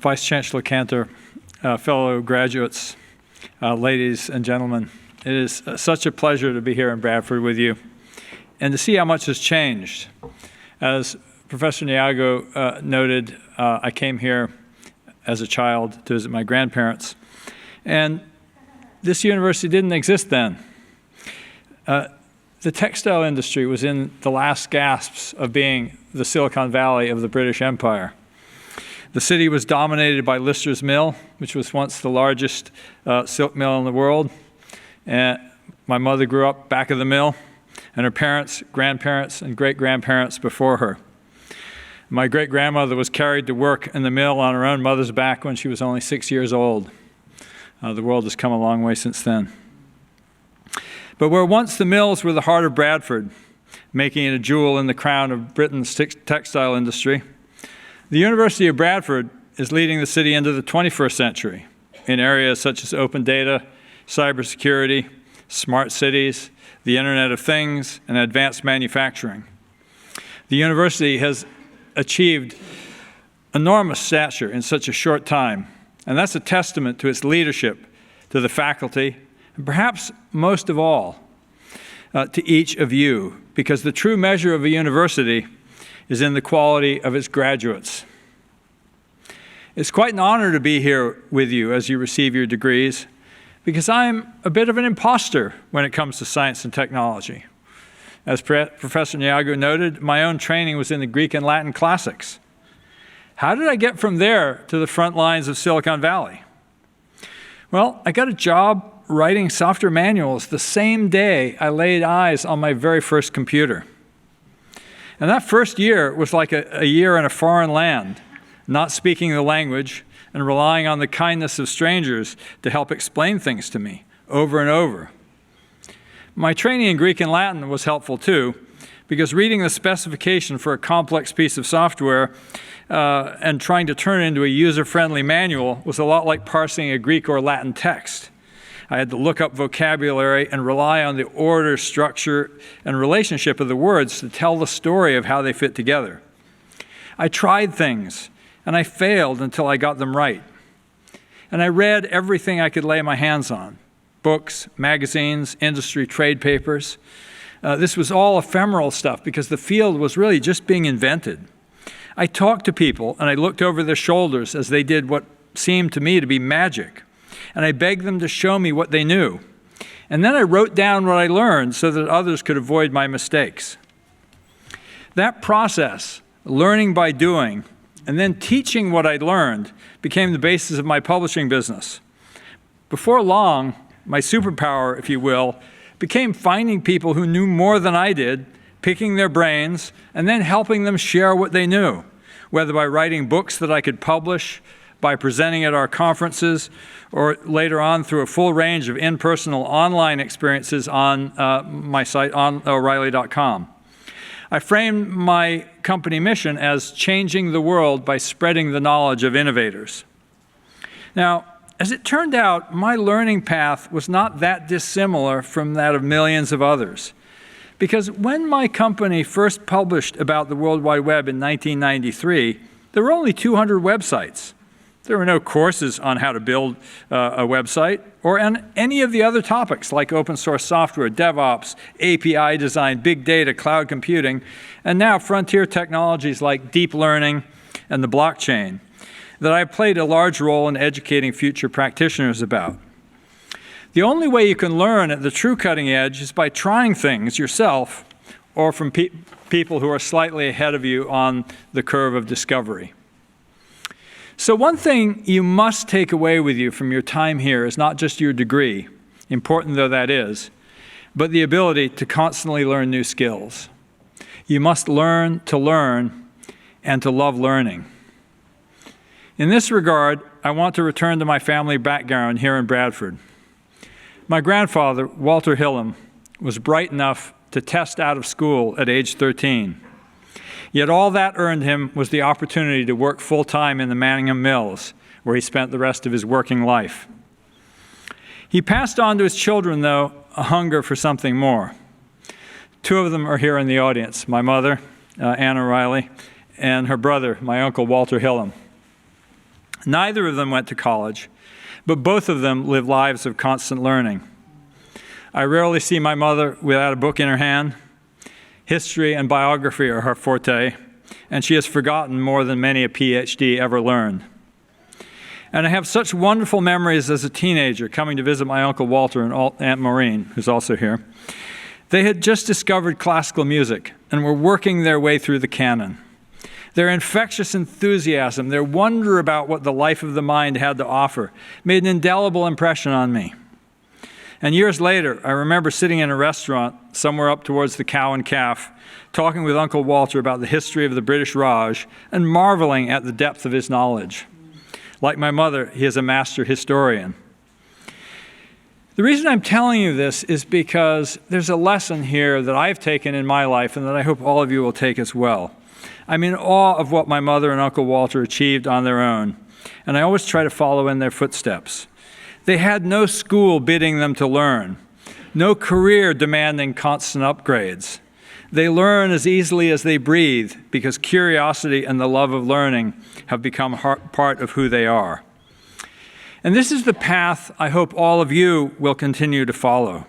Vice Chancellor Cantor, fellow graduates, ladies and gentlemen, it is such a pleasure to be here in Bradford with you and to see how much has changed. As Professor Niago noted, I came here as a child to visit my grandparents, and this university didn't exist then. The textile industry was in the last gasps of being the Silicon Valley of the British Empire. The city was dominated by Lister's Mill, which was once the largest silk mill in the world. And my mother grew up back of the mill, and her parents, grandparents, and great-grandparents before her. My great-grandmother was carried to work in the mill on her own mother's back when she was only 6 years old. The world has come a long way since then. But where once the mills were the heart of Bradford, making it a jewel in the crown of Britain's textile industry, the University of Bradford is leading the city into the 21st century in areas such as open data, cybersecurity, smart cities, the Internet of Things, and advanced manufacturing. The university has achieved enormous stature in such a short time, and that's a testament to its leadership, to the faculty, and perhaps most of all, to each of you, because the true measure of a university is in the quality of its graduates. It's quite an honor to be here with you as you receive your degrees, because I'm a bit of an imposter when it comes to science and technology. As Professor Niago noted, my own training was in the Greek and Latin classics. How did I get from there to the front lines of Silicon Valley? Well, I got a job writing software manuals the same day I laid eyes on my very first computer. And that first year was like a year in a foreign land, not speaking the language and relying on the kindness of strangers to help explain things to me over and over. My training in Greek and Latin was helpful too, because reading the specification for a complex piece of software and trying to turn it into a user-friendly manual was a lot like parsing a Greek or Latin text. I had to look up vocabulary and rely on the order, structure, and relationship of the words to tell the story of how they fit together. I tried things, and I failed until I got them right. And I read everything I could lay my hands on: books, magazines, industry trade papers. This was all ephemeral stuff because the field was really just being invented. I talked to people, and I looked over their shoulders as they did what seemed to me to be magic. And I begged them to show me what they knew. And then I wrote down what I learned so that others could avoid my mistakes. That process, learning by doing, and then teaching what I'd learned, became the basis of my publishing business. Before long, my superpower, if you will, became finding people who knew more than I did, picking their brains, and then helping them share what they knew, whether by writing books that I could publish, by presenting at our conferences, or later on through a full range of in-person online experiences on my site on O'Reilly.com. I framed my company mission as changing the world by spreading the knowledge of innovators. Now, as it turned out, my learning path was not that dissimilar from that of millions of others. Because when my company first published about the World Wide Web in 1993, there were only 200 websites. There were no courses on how to build a website or on any of the other topics like open source software, DevOps, API design, big data, cloud computing, and now frontier technologies like deep learning and the blockchain that I played a large role in educating future practitioners about. The only way you can learn at the true cutting edge is by trying things yourself or from people who are slightly ahead of you on the curve of discovery. So one thing you must take away with you from your time here is not just your degree, important though that is, but the ability to constantly learn new skills. You must learn and to love learning. In this regard, I want to return to my family background here in Bradford. My grandfather, Walter Hillam, was bright enough to test out of school at age 13. Yet all that earned him was the opportunity to work full-time in the Manningham Mills, where he spent the rest of his working life. He passed on to his children, though, a hunger for something more. Two of them are here in the audience, my mother, Anne O'Reilly, and her brother, my uncle, Walter Hillam. Neither of them went to college, but both of them live lives of constant learning. I rarely see my mother without a book in her hand. History and biography are her forte, and she has forgotten more than many a PhD ever learned. And I have such wonderful memories as a teenager coming to visit my Uncle Walter and Aunt Maureen, who's also here. They had just discovered classical music and were working their way through the canon. Their infectious enthusiasm, their wonder about what the life of the mind had to offer, made an indelible impression on me. And years later, I remember sitting in a restaurant somewhere up towards the Cow and Calf, talking with Uncle Walter about the history of the British Raj and marveling at the depth of his knowledge. Like my mother, he is a master historian. The reason I'm telling you this is because there's a lesson here that I've taken in my life and that I hope all of you will take as well. I'm in awe of what my mother and Uncle Walter achieved on their own, and I always try to follow in their footsteps. They had no school bidding them to learn, no career demanding constant upgrades. They learn as easily as they breathe because curiosity and the love of learning have become part of who they are. And this is the path I hope all of you will continue to follow.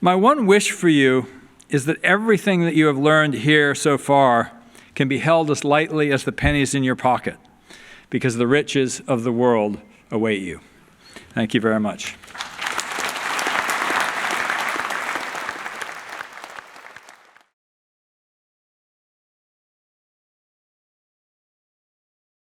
My one wish for you is that everything that you have learned here so far can be held as lightly as the pennies in your pocket, because the riches of the world await you. Thank you very much.